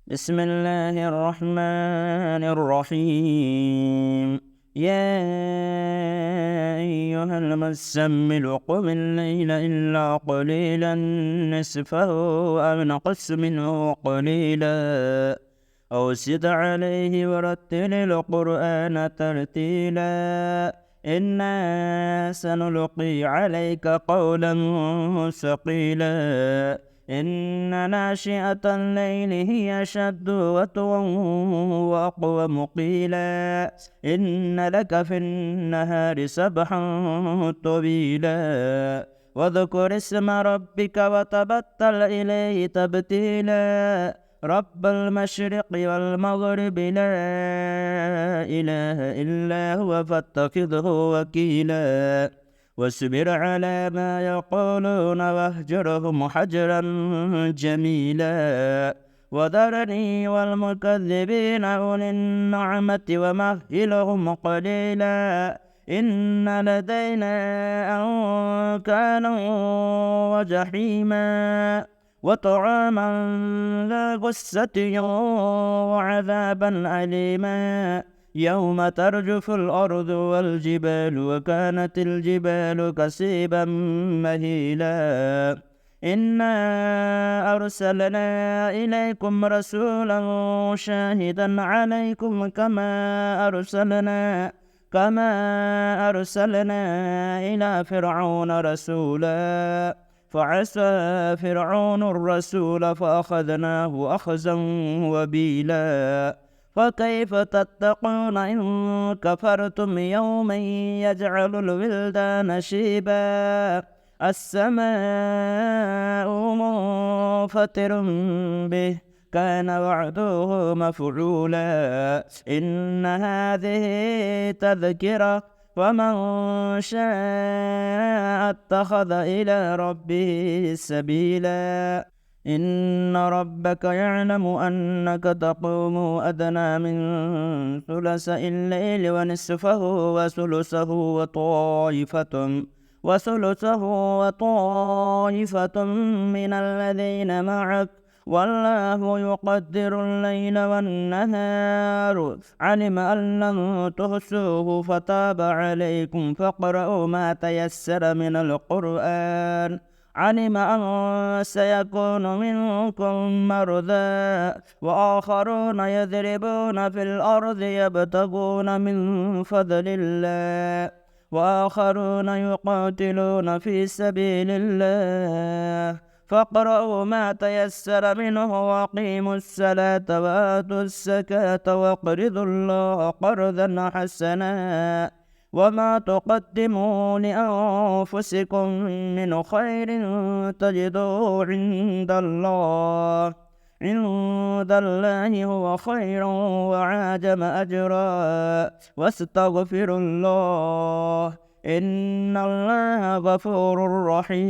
بسم الله الرحمن الرحيم. يا أيها المزمل قم الليل إلا قليلا نصفه أو انقص منه قليلا أو زد عليه ورتل القرآن ترتيلا. إنا سنلقي عليك قولا ثقيلا. إن ناشئة الليل هي أشد وطئا وأقوم قيلا. إن لك في النهار سبحا طويلا. واذكر اسم ربك وتبتل إليه تبتيلا. رب المشرق والمغرب لا إله إلا هو فاتخذه وكيلا. واصبر على ما يقولون واهجرهم حجرا جميلا. وذرني والمكذبين أولي النعمة ومهلهم قليلا. إن لدينا أنكالا وجحيما وطعاما ذا غصة وعذابا أليما. يوم ترجف الأرض والجبال وكانت الجبال كثيبا مهيلا. إنا أرسلنا إليكم رسولا شاهدا عليكم كما أرسلنا إلى فرعون رسولا. فعصى فرعون الرسول فأخذناه أخذا وبيلا. فكيف تتقون إن كفرتم يوما يجعل الولدان شيبا. السماء منفطر به كان وعده مفعولا. إن هذه تذكرة فمن شاء اتخذ إلى ربه سبيلا. إن ربك يعلم أنك تقوم أدنى من ثلثي الليل ونصفه وثلثه وطائفة من الذين معك والله يقدر الليل والنهار. علم أن لن تحصوه فتاب عليكم فاقرؤوا ما تيسر من القرآن. علم أن سيكون منكم مرضى وآخرون يضربون في الأرض يبتغون من فضل الله وآخرون يقاتلون في سبيل الله. فاقرؤوا ما تيسر منه وأقيموا الصلاة وآتوا الزكاة واقرضوا الله قرضا حسنا. وما تقدموا لأنفسكم من خير تجدوه عند الله هو خيرا وعاجم أجرا. واستغفروا الله إن الله غفور رحيم.